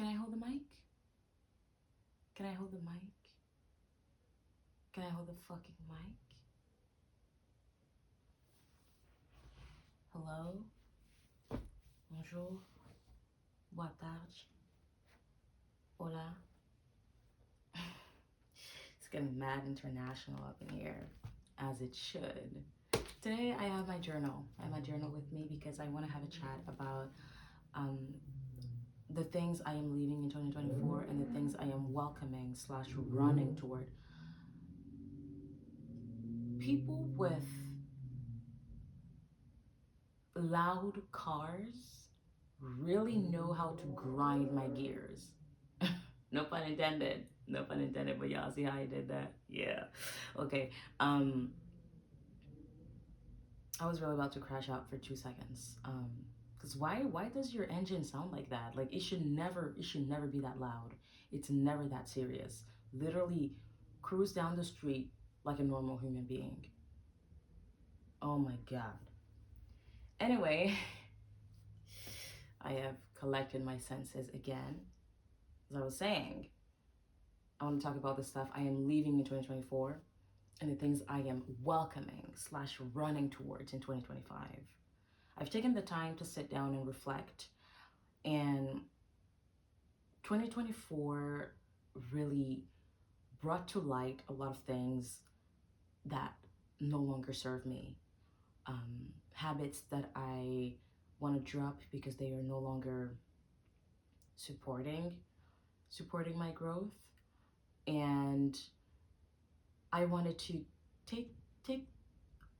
Can I hold the mic? Can I hold the mic? Can I hold the fucking mic? Hello? Bonjour? Boa tarde? Hola? It's getting mad international up in here, as it should. Today I have my journal. I have my journal with me because I want to have a chat about the things I am leaving in 2024 and the things I am welcoming slash running toward. People with loud cars really know how to grind my gears. No pun intended. No pun intended, but y'all see how I did that? Yeah. Okay. I was really about to crash out for 2 seconds. Because why does your engine sound like that? Like it should never be that loud. It's never that serious. Literally cruise down the street like a normal human being. Oh my god. Anyway, I have collected my senses again. As I was saying, I want to talk about the stuff I am leaving in 2024 and the things I am welcoming slash running towards in 2025. I've taken the time to sit down and reflect, and 2024 really brought to light a lot of things that no longer serve me. Habits that I want to drop because they are no longer supporting my growth, and I wanted to take take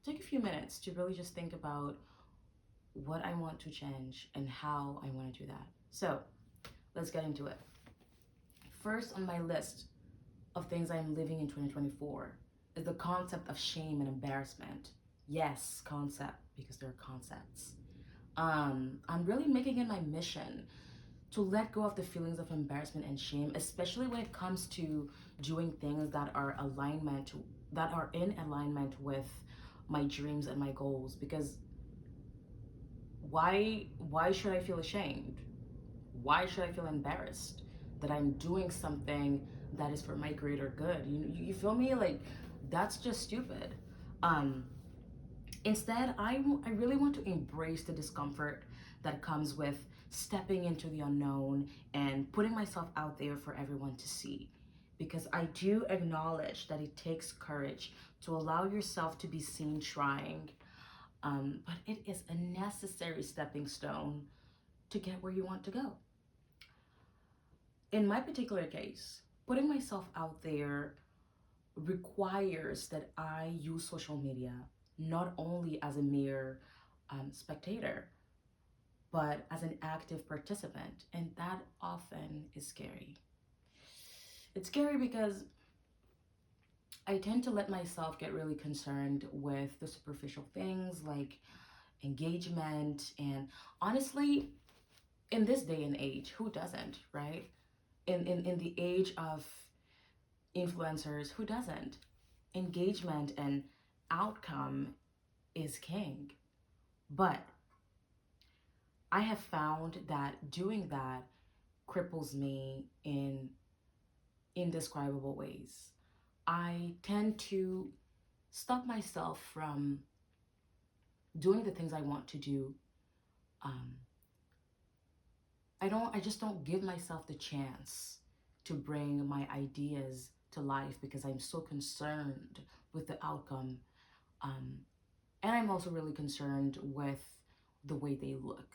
take a few minutes to really just think about what I want to change and how I want to do that. So let's get into it. First on my list of things I'm living in 2024 is the concept of shame and embarrassment. Yes, concept, because they're concepts. I'm really making it my mission to let go of the feelings of embarrassment and shame, especially when it comes to doing things that are in alignment with my dreams and my goals. Because why should I feel ashamed? Why should I feel embarrassed that I'm doing something that is for my greater good? You feel me? Like that's just stupid. Um, Instead, I really want to embrace the discomfort that comes with stepping into the unknown and putting myself out there for everyone to see. Because I do acknowledge that it takes courage to allow yourself to be seen trying, but it is a necessary stepping stone to get where you want to go. In my particular case, putting myself out there requires that I use social media not only as a mere spectator, but as an active participant. And that often is scary. It's scary because I tend to let myself get really concerned with the superficial things like engagement. And honestly, in this day and age, who doesn't, right? In the age of influencers, who doesn't? Engagement and outcome is king. But I have found that doing that cripples me in indescribable ways. I tend to stop myself from doing the things I want to do. Um, I just don't give myself the chance to bring my ideas to life because I'm so concerned with the outcome. Um, and I'm also really concerned with the way they look.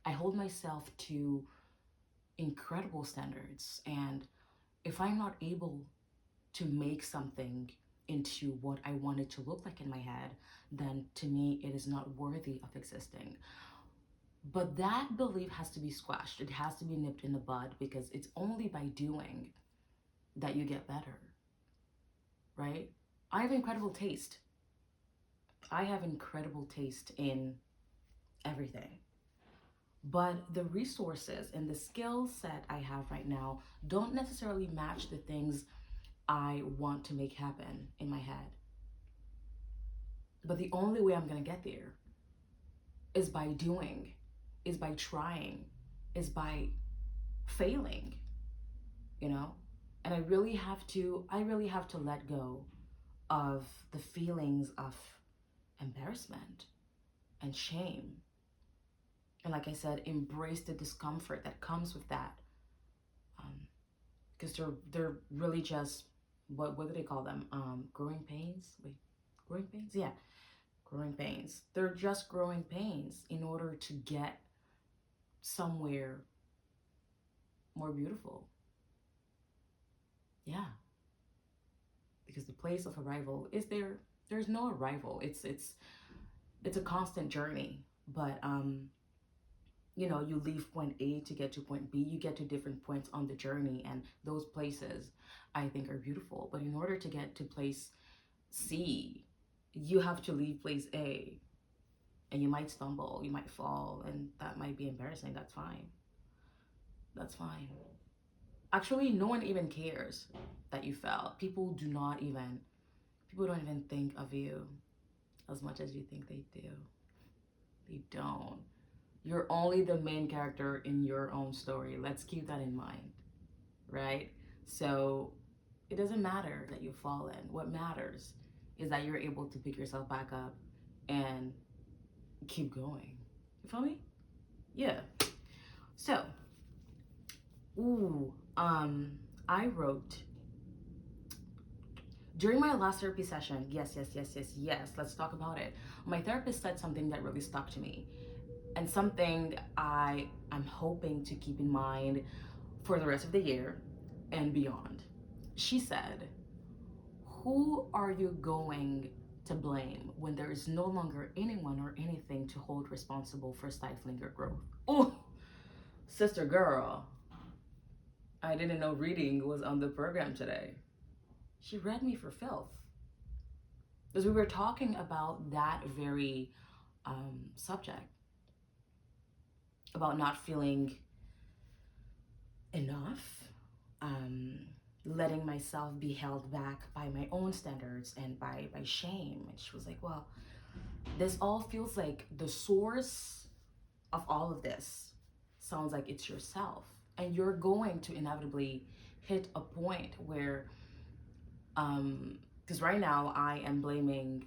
I hold myself to incredible standards, and if I'm not able to make something into what I want it to look like in my head, then to me it is not worthy of existing. But that belief has to be squashed. It has to be nipped in the bud because it's only by doing that you get better, right? I have incredible taste. I have incredible taste in everything. But the resources and the skill set I have right now don't necessarily match the things I want to make happen in my head. But the only way I'm going to get there is by doing, is by trying, is by failing, you know? And I really have to let go of the feelings of embarrassment and shame. And like I said, embrace the discomfort that comes with that. Because they're really just, what do they call them? Growing pains? Wait, growing pains? Yeah, growing pains. They're just growing pains in order to get somewhere more beautiful. Yeah, because the place of arrival is there. There's no arrival. It's a constant journey. But you leave point A to get to point B. You get to different points on the journey, and those places I think are beautiful. But in order to get to place C, you have to leave place A, and you might stumble, you might fall, and that might be embarrassing. That's fine. That's fine. Actually, no one even cares that you fell. People don't even think of you as much as you think they do. They don't. You're only the main character in your own story. Let's keep that in mind, right? So it doesn't matter that you've fallen. What matters is that you're able to pick yourself back up and keep going. You feel me? Yeah. So, ooh, I wrote during my last therapy session. Yes, yes, yes, yes, yes. Let's talk about it. My therapist said something that really stuck to me, and something I am hoping to keep in mind for the rest of the year and beyond. She said, "Who are you going to blame when there is no longer anyone or anything to hold responsible for stifling your growth?" Oh, sister girl, I didn't know reading was on the program today. She read me for filth. Because we were talking about that very subject, about not feeling enough, um, letting myself be held back by my own standards and by shame. And she was like, well, this all feels like the source of all of this sounds like it's yourself. And you're going to inevitably hit a point where, because right now I am blaming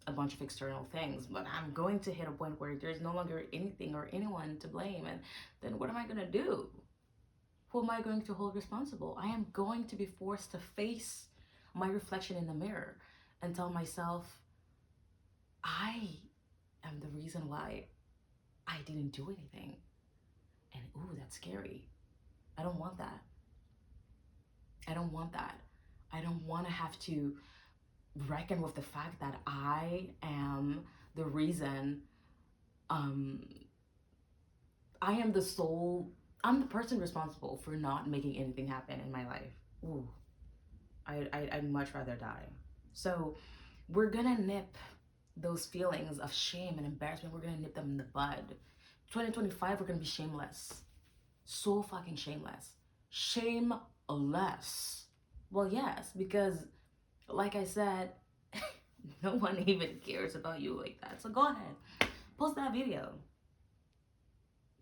a bunch of external things, but I'm going to hit a point where there's no longer anything or anyone to blame. And then what am I going to do? Who am I going to hold responsible? I am going to be forced to face my reflection in the mirror and tell myself, I am the reason why I didn't do anything. And ooh, that's scary. I don't want that. I don't want that. I don't want to have to reckon with the fact that I am the reason. Um, I am the sole. I'm the person responsible for not making anything happen in my life. Ooh, I'd much rather die. So we're gonna nip those feelings of shame and embarrassment. We're gonna nip them in the bud. 2025, we're gonna be shameless. So fucking shameless. Shameless. Well, yes, because like I said, no one even cares about you like that. So go ahead, post that video,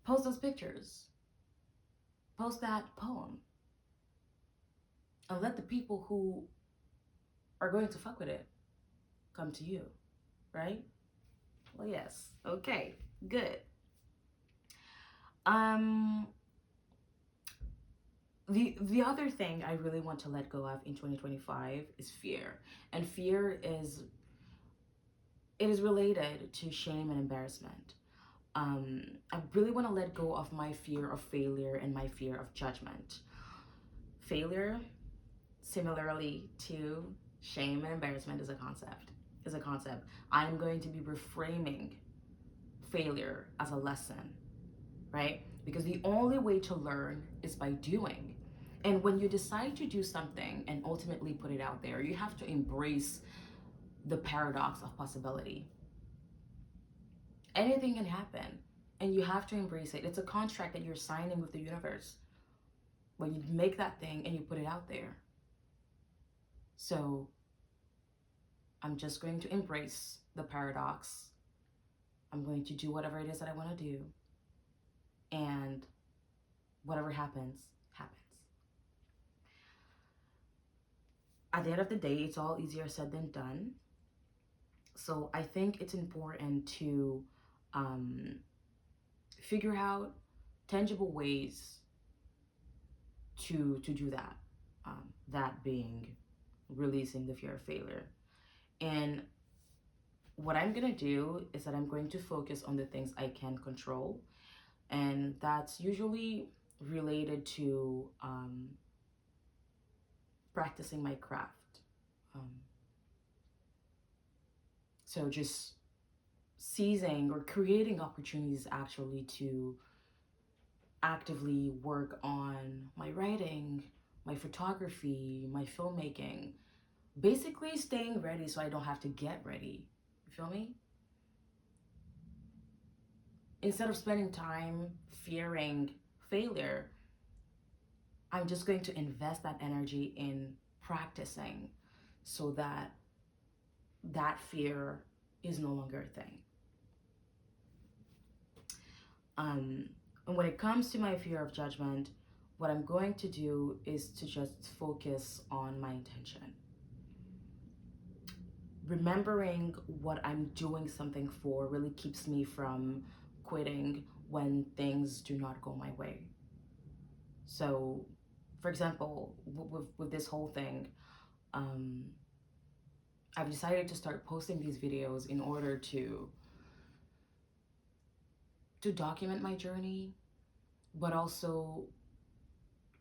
post those pictures, post that poem, and let the people who are going to fuck with it come to you, right? Well, yes. Okay, good. Um, the other thing I really want to let go of in 2025 is fear. And fear is related to shame and embarrassment. I really want to let go of my fear of failure and my fear of judgment. Failure, similarly to shame and embarrassment, is a concept. Is a concept. I'm going to be reframing failure as a lesson, right? Because the only way to learn is by doing. And when you decide to do something and ultimately put it out there, you have to embrace the paradox of possibility. Anything can happen, and you have to embrace it. It's a contract that you're signing with the universe when you make that thing and you put it out there. So I'm just going to embrace the paradox. I'm going to do whatever it is that I want to do. And whatever happens, happens. At the end of the day, it's all easier said than done. So I think it's important to um, figure out tangible ways to do that. That being releasing the fear of failure. And what I'm gonna do is that I'm going to focus on the things I can control, and that's usually related to practicing my craft. Um, so just seizing or creating opportunities actually to actively work on my writing, my photography, my filmmaking. Basically, staying ready so I don't have to get ready. You feel me? Instead of spending time fearing failure, I'm just going to invest that energy in practicing so that that fear is no longer a thing. Um, and when it comes to my fear of judgment, what I'm going to do is to just focus on my intention. Remembering what I'm doing something for really keeps me from quitting when things do not go my way. So, for example, with this whole thing, um, I've decided to start posting these videos in order to document my journey, but also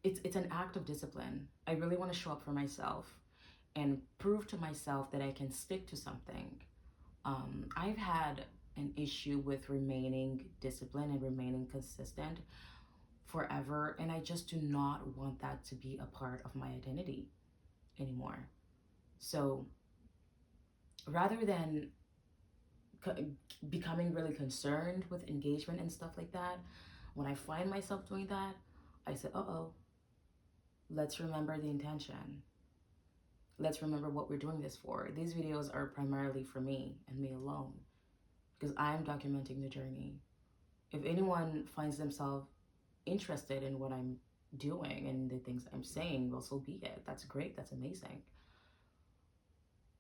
it's an act of discipline. I really want to show up for myself and prove to myself that I can stick to something. I've had an issue with remaining disciplined and remaining consistent forever, and I just do not want that to be a part of my identity anymore. So rather than co- becoming really concerned with engagement and stuff like that, when I find myself doing that, I say, oh, let's remember the intention. Let's remember what we're doing this for. These videos are primarily for me and me alone because I'm documenting the journey. If anyone finds themselves interested in what I'm doing and the things I'm saying, well, so be it. That's great. That's amazing.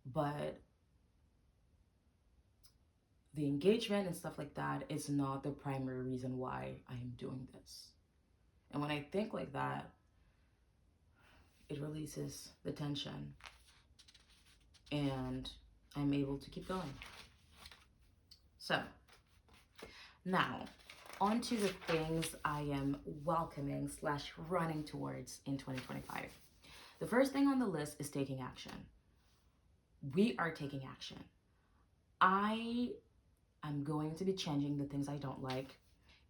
But the engagement and stuff like that is not the primary reason why I am doing this. And when I think like that, it releases the tension and I'm able to keep going. So now, on to the things I am welcoming slash running towards in 2025. The first thing on the list is taking action. We are taking action. I am going to be changing the things I don't like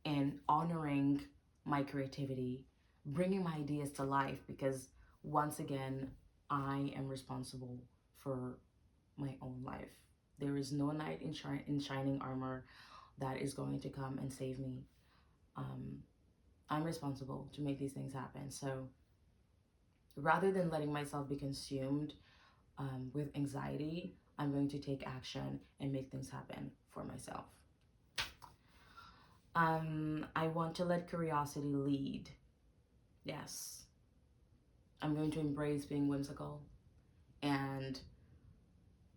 and honoring my creativity, bringing my ideas to life because once again, I am responsible for my own life. There is no knight in shining armor that is going to come and save me. Um, I'm responsible to make these things happen. So rather than letting myself be consumed with anxiety, I'm going to take action and make things happen for myself. I want to let curiosity lead. Yes, I'm going to embrace being whimsical and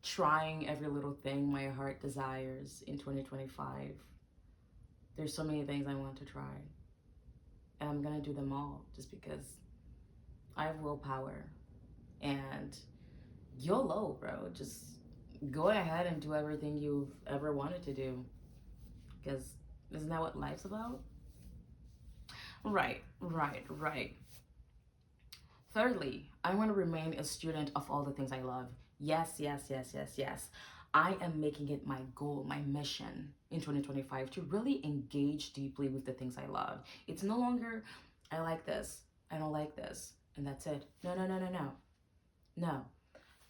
trying every little thing my heart desires in 2025. There's so many things I want to try, and I'm gonna do them all just because I have willpower and YOLO, bro. Just go ahead and do everything you've ever wanted to do because isn't that what life's about? Right. Thirdly, I want to remain a student of all the things I love. Yes. I am making it my goal, my mission in 2025 to really engage deeply with the things I love. It's no longer, I like this, I don't like this, and that's it. No.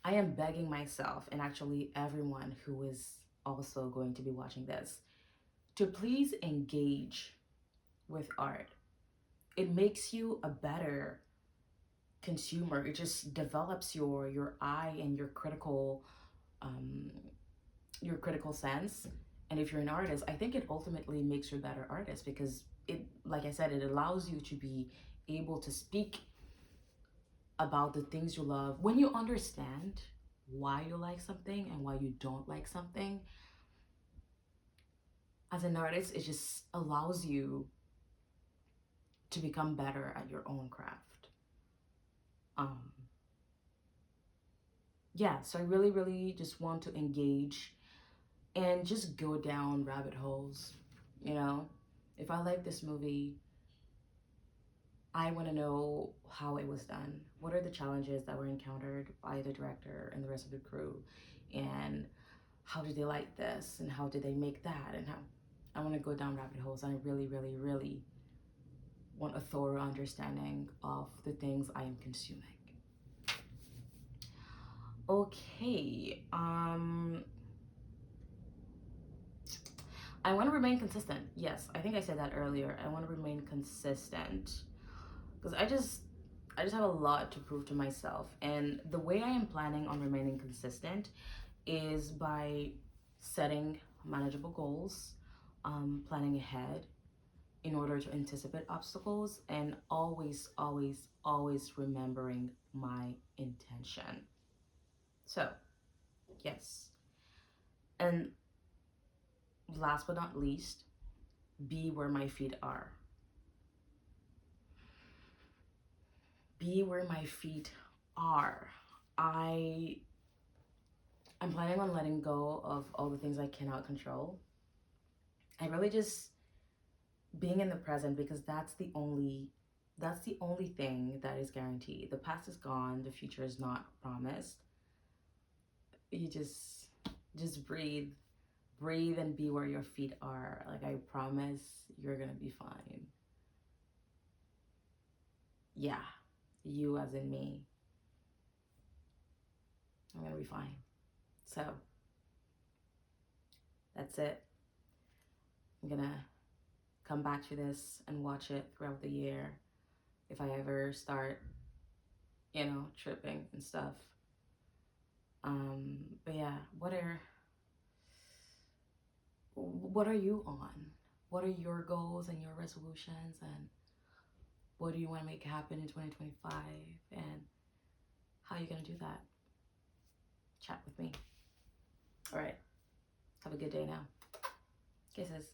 I am begging myself and actually everyone who is also going to be watching this to please engage with art. It makes you a better consumer. It just develops your eye and um, your critical sense, And if you're an artist, I think it ultimately makes you a better artist because it, like I said, it allows you to be able to speak about the things you love. When you understand why you like something and why you don't like something, as an artist, it just allows you to become better at your own craft. Um, yeah, so I really, really just want to engage and just go down rabbit holes. You know, if I like this movie, I want to know how it was done. What are the challenges that were encountered by the director and the rest of the crew? And how did they like this? And how did they make that? And how I want to go down rabbit holes. And I really, really, really want a thorough understanding of the things I am consuming. Okay. I want to remain consistent. Yes, I think I said that earlier. I want to remain consistent because I just have a lot to prove to myself. And the way I am planning on remaining consistent is by setting manageable goals, planning ahead in order to anticipate obstacles, and always, always, always remembering my intention. So, yes. And last but not least, be where my feet are. Be where my feet are. I I'm planning on letting go of all the things I cannot control. I really just being in the present because that's the only thing that is guaranteed. The past is gone, the future is not promised. You just breathe. Breathe and be where your feet are. Like I promise you're going to be fine. Yeah. You as in me. I'm going to be fine. So, that's it. I'm going to come back to this and watch it throughout the year if I ever start, tripping and stuff. But yeah, what are you on? What are your goals and your resolutions, and what do you want to make happen in 2025, and how are you going to do that? Chat with me. All right. Have a good day now. Kisses.